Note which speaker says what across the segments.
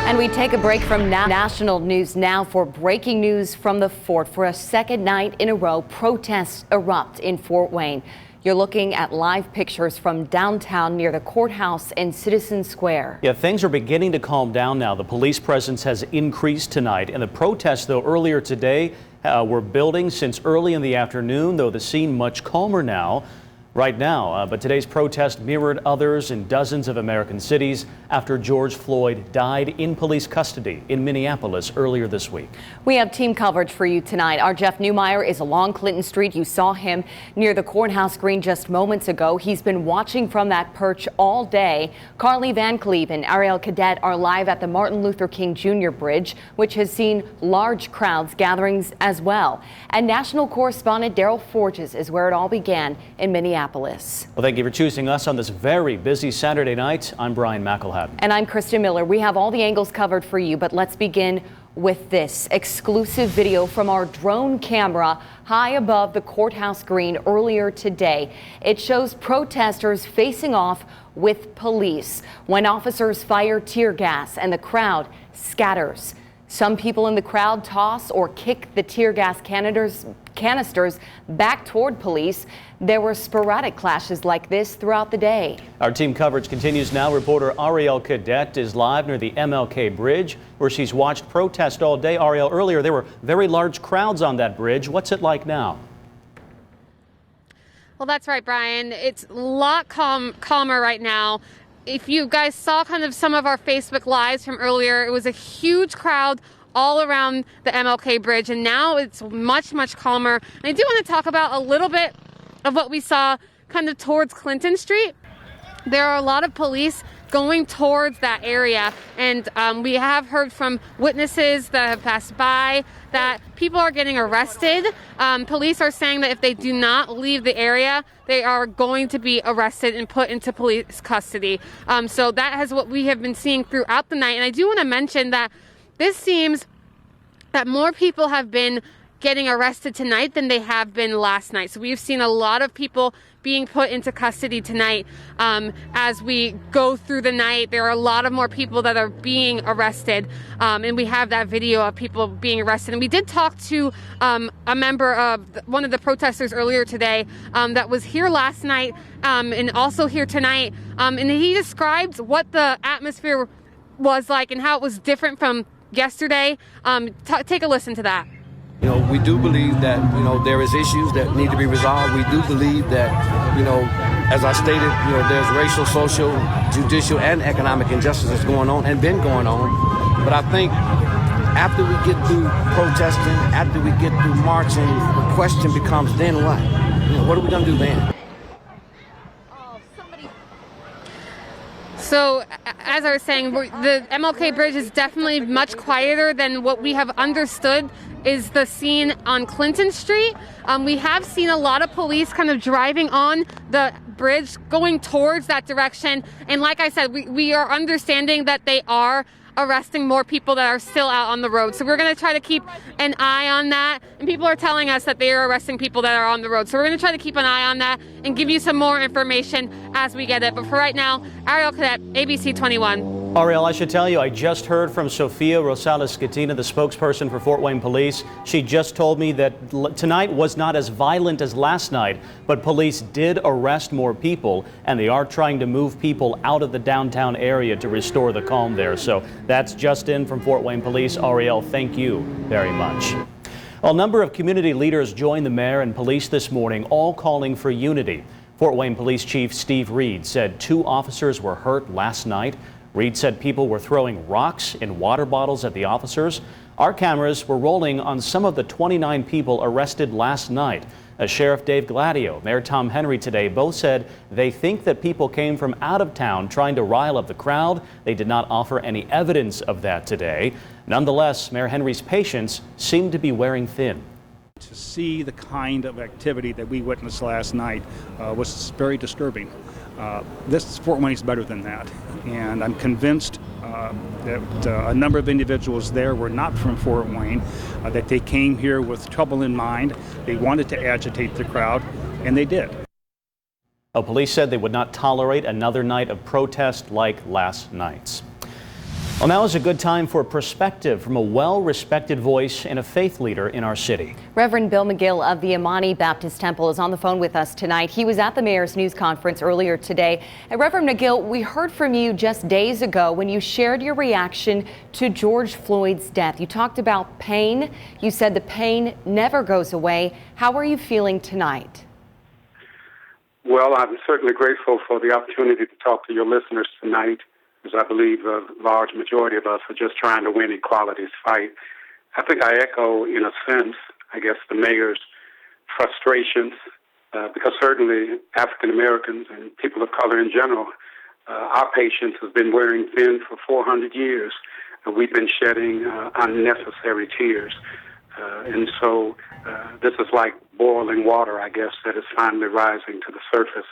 Speaker 1: And we take a break from national news now for breaking news from the fort. For a second night in a row, protests erupt in Fort Wayne. You're looking at live pictures from downtown near the courthouse and Citizen Square. Yeah, things are beginning to calm down now. The police presence has increased tonight, and the protests, though, earlier today were building since early in the afternoon, though the scene much calmer now. Right now, but today's protest mirrored others in dozens of American cities after George Floyd died in police custody in Minneapolis earlier this week. We have team coverage for you tonight. Our Jeff Newmeyer is along Clinton Street. You saw him near the courthouse green just moments ago. He's been watching from that perch all day. Carly Van Cleve and Ariel Cadet are live at the Martin Luther King Jr. Bridge, which has seen large crowds gatherings as well. And national correspondent Daryl Forges is where it all began in Minneapolis. Well, thank you for choosing us on this very busy Saturday night. I'm Brian McElhatton. And I'm Kristen Miller. We have all the angles covered for you, but let's begin with this exclusive video from our drone camera high above the courthouse green earlier today. It shows protesters facing off with police when officers fire tear gas and the crowd scatters. Some people in the crowd toss or kick the tear gas canisters back toward police. There were sporadic clashes like this throughout the day. Our team coverage continues now. Reporter Ariel Cadet is live near the MLK Bridge, where she's watched protest all day. Ariel, earlier there were very large crowds on that bridge. What's it like now?
Speaker 2: Well, that's right, Brian. It's a lot calmer right now. If you guys saw kind of some of our Facebook Lives from earlier, it was a huge crowd all around the MLK Bridge, and now it's much, much calmer. And I do want to talk about a little bit of what we saw kind of towards Clinton Street. There are a lot of police going towards that area, and we have heard from witnesses that have passed by that people are getting arrested. Police are saying that if they do not leave the area, they are going to be arrested and put into police custody. So that is what we have been seeing throughout the night. And I do want to mention that this seems that more people have been getting arrested tonight than they have been last night. So we've seen a lot of people being put into custody tonight. As we go through the night, there are a lot of more people that are being arrested, and we have that video of people being arrested. And we did talk to a member of one of the protesters earlier today that was here last night and also here tonight, and he described what the atmosphere was like and how it was different from yesterday. Take a listen to that.
Speaker 3: You know, we do believe that, there is issues that need to be resolved. We do believe that, as I stated, there's racial, social, judicial, and economic injustices going on and been going on. But I think after we get through protesting, after we get through marching, the question becomes, then what? What are we going to do then?
Speaker 2: So, as I was saying, the MLK Bridge is definitely much quieter than what we have understood is the scene on Clinton Street. We have seen a lot of police kind of driving on the bridge, going towards that direction. And like I said, we are understanding that they are arresting more people that are still out on the road. So we're going to try to keep an eye on that. And people are telling us that they are arresting people that are on the road. So we're going to try to keep an eye on that and give you some more information as we get it. But for right now, Ariel Cadet, ABC 21.
Speaker 1: Ariel, I should tell you, I just heard from Sofia Rosales-Scatina, the spokesperson for Fort Wayne Police. She just told me that tonight was not as violent as last night, but police did arrest more people, and they are trying to move people out of the downtown area to restore the calm there. So that's just in from Fort Wayne Police. Ariel, thank you very much. A number of community leaders joined the mayor and police this morning, all calling for unity. Fort Wayne Police Chief Steve Reed said 2 officers were hurt last night. Reed said people were throwing rocks and water bottles at the officers. Our cameras were rolling on some of the 29 people arrested last night. Sheriff Dave Gladio, Mayor Tom Henry today both said they think that people came from out of town trying to rile up the crowd. They did not offer any evidence of that today. Nonetheless, Mayor Henry's patience seemed to be wearing thin.
Speaker 4: To see the kind of activity that we witnessed last night was very disturbing. This Fort Wayne is better than that, and I'm convinced that a number of individuals there were not from Fort Wayne, that they came here with trouble in mind. They wanted to agitate the crowd, and they did. Police said they would not tolerate another night of protest like last night's.
Speaker 5: Well, now is a good time for perspective from a well-respected voice and a faith leader in our city.
Speaker 1: Reverend Bill McGill of the Imani Baptist Temple is on the phone with us tonight. He was at the mayor's news conference earlier today. And Reverend McGill, we heard from you just days ago when you shared your reaction to George Floyd's death. You talked about pain. You said the pain never goes away. How are you feeling tonight?
Speaker 6: Well, I'm certainly grateful for the opportunity to talk to your listeners tonight, as I believe a large majority of us are just trying to win equality's fight. I think I echo, in a sense, I guess, the mayor's frustrations, because certainly African Americans and people of color in general, our patience has been wearing thin for 400 years. We've been shedding unnecessary tears. And so this is like boiling water, I guess, that is finally rising to the surface.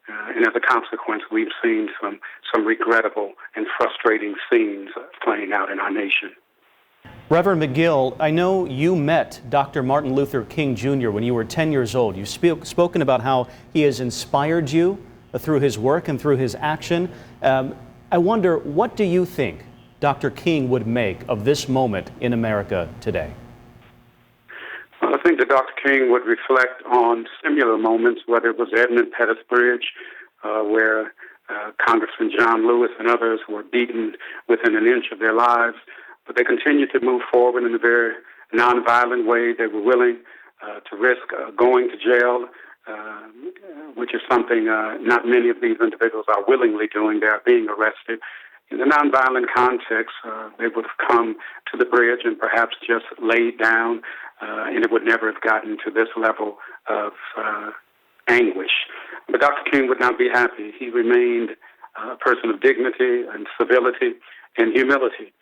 Speaker 6: And as a consequence, we've seen some regrettable and frustrating scenes playing out in our nation.
Speaker 5: Reverend McGill, I know you met Dr. Martin Luther King Jr. when you were 10 years old. You've spoken about how he has inspired you through his work and through his action. I wonder, what do you think Dr. King would make of this moment in America today?
Speaker 6: Well, I think that Dr. King would reflect on similar moments, whether it was Edmund Pettus Bridge, where Congressman John Lewis and others were beaten within an inch of their lives, but they continued to move forward in a very nonviolent way. They were willing to risk going to jail, which is something not many of these individuals are willingly doing. They are being arrested. In the nonviolent context, they would have come to the bridge and perhaps just laid down, and it would never have gotten to this level of anguish. But Dr. King would not be happy. He remained a person of dignity and civility and humility,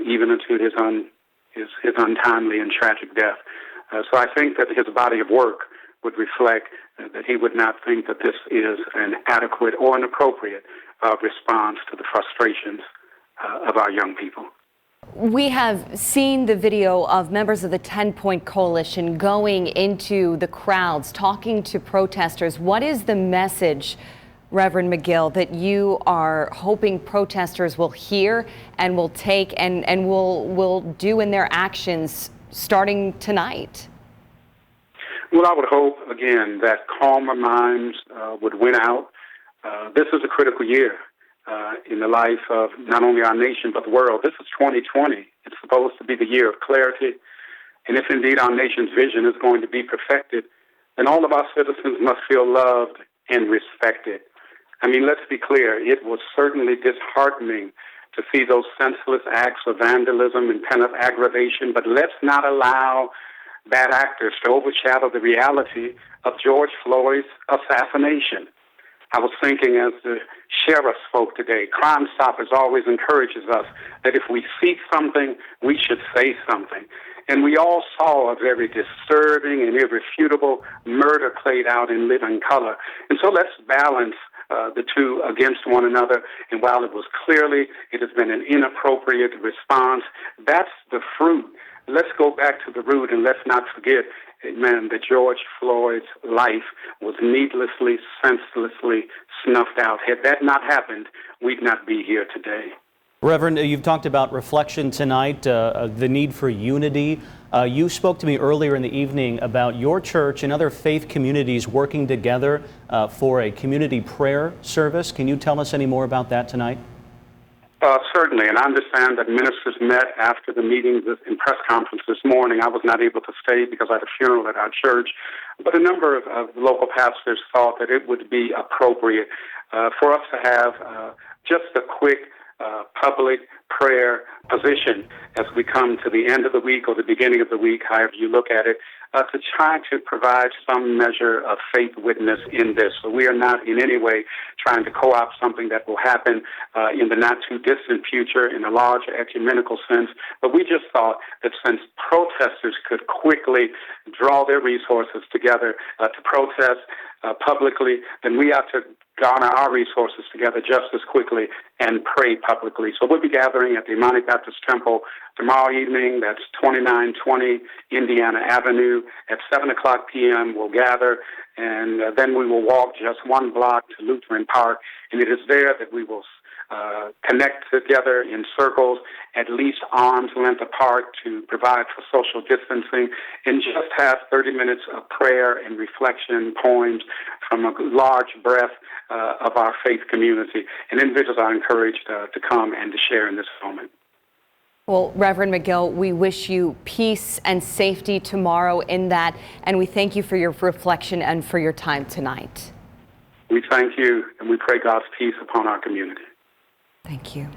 Speaker 6: even until his untimely and tragic death. So I think that his body of work would reflect that he would not think that this is an adequate or an appropriate response to the frustrations of our young people.
Speaker 1: We have seen the video of members of the 10-Point Coalition going into the crowds, talking to protesters. What is the message, Reverend McGill, that you are hoping protesters will hear and will take and will do in their actions starting tonight?
Speaker 6: Well, I would hope, again, that calmer minds would win out. This is a critical year in the life of not only our nation but the world. This is 2020. It's supposed to be the year of clarity. And if indeed our nation's vision is going to be perfected, then all of our citizens must feel loved and respected. I mean, let's be clear. It was certainly disheartening to see those senseless acts of vandalism and pent-up aggravation, but let's not allow bad actors to overshadow the reality of George Floyd's assassination. I was thinking as the sheriff spoke today, Crime Stoppers always encourages us that if we see something, we should say something. And we all saw a very disturbing and irrefutable murder played out in living color. And so let's balance the two against one another. And while it has been an inappropriate response, that's the fruit. Let's go back to the root and let's not forget, amen, that George Floyd's life was needlessly, senselessly snuffed out. Had that not happened, we'd not be here today.
Speaker 5: Reverend, you've talked about reflection tonight, the need for unity. You spoke to me earlier in the evening about your church and other faith communities working together for a community prayer service. Can you tell us any more about that tonight?
Speaker 6: Certainly, and I understand that ministers met after the meeting in press conference this morning. I was not able to stay because I had a funeral at our church, but a number of local pastors thought that it would be appropriate for us to have just a quick public prayer position as we come to the end of the week or the beginning of the week, however you look at it, to try to provide some measure of faith witness in this. So we are not in any way trying to co-opt something that will happen in the not-too-distant future in a large ecumenical sense, but we just thought that since protesters could quickly draw their resources together to protest publicly, then we ought to garner our resources together just as quickly and pray publicly. So we'll be gathering at the Imani Baptist Temple tomorrow evening. That's 2920 Indiana Avenue. At 7 o'clock p.m. we'll gather, and then we will walk just one block to Lutheran Park, and it is there that we will connect together in circles, at least arm's length apart, to provide for social distancing, and just have 30 minutes of prayer and reflection, poems from a large breadth of our faith community. And individuals are encouraged to come and to share in this moment.
Speaker 1: Well, Reverend McGill, we wish you peace and safety tomorrow in that, and we thank you for your reflection and for your time tonight.
Speaker 6: We thank you, and we pray God's peace upon our community.
Speaker 1: Thank you.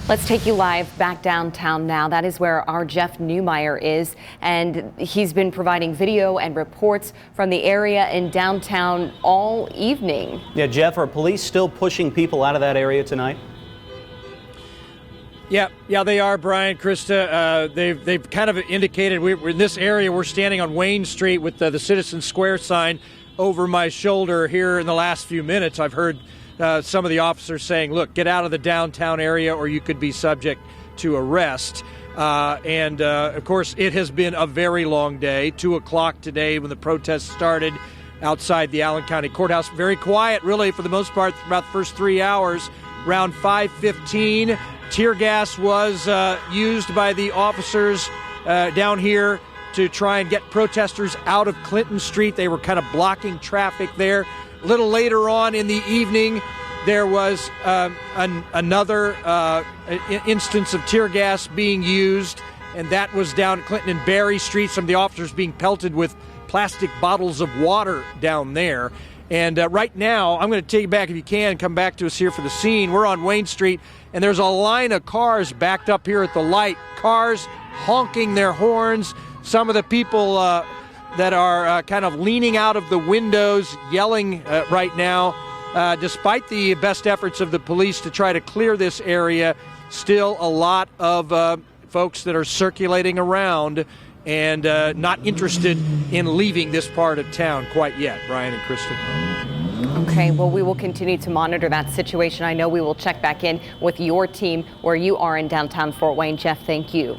Speaker 1: Let's take you live back downtown now. That is where our Jeff Newmeyer is, and he's been providing video and reports from the area in downtown all evening.
Speaker 5: Yeah, Jeff, are police still pushing people out of that area tonight?
Speaker 7: Yeah, they are, Brian, Krista. They've kind of indicated we're in this area. We're standing on Wayne Street with the Citizen Square sign over my shoulder here in the last few minutes. I've heard some of the officers saying, look, get out of the downtown area or you could be subject to arrest. Of course, it has been a very long day. 2 o'clock today when the protests started outside the Allen County Courthouse. Very quiet, really, for the most part, about the first 3 hours. Around 5:15, tear gas was used by the officers down here to try and get protesters out of Clinton Street. They were kind of blocking traffic there. A little later on in the evening, there was another instance of tear gas being used, and that was down Clinton and Berry Street. Some of the officers being pelted with plastic bottles of water down there. And right now, I'm going to take you back, if you can, come back to us here for the scene. We're on Wayne Street, and there's a line of cars backed up here at the light. Cars honking their horns. Some of the people that are kind of leaning out of the windows, yelling right now. Despite the best efforts of the police to try to clear this area, still a lot of folks that are circulating around and not interested in leaving this part of town quite yet, Brian and Kristen.
Speaker 1: Okay, well, we will continue to monitor that situation. I know we will check back in with your team where you are in downtown Fort Wayne. Jeff, thank you.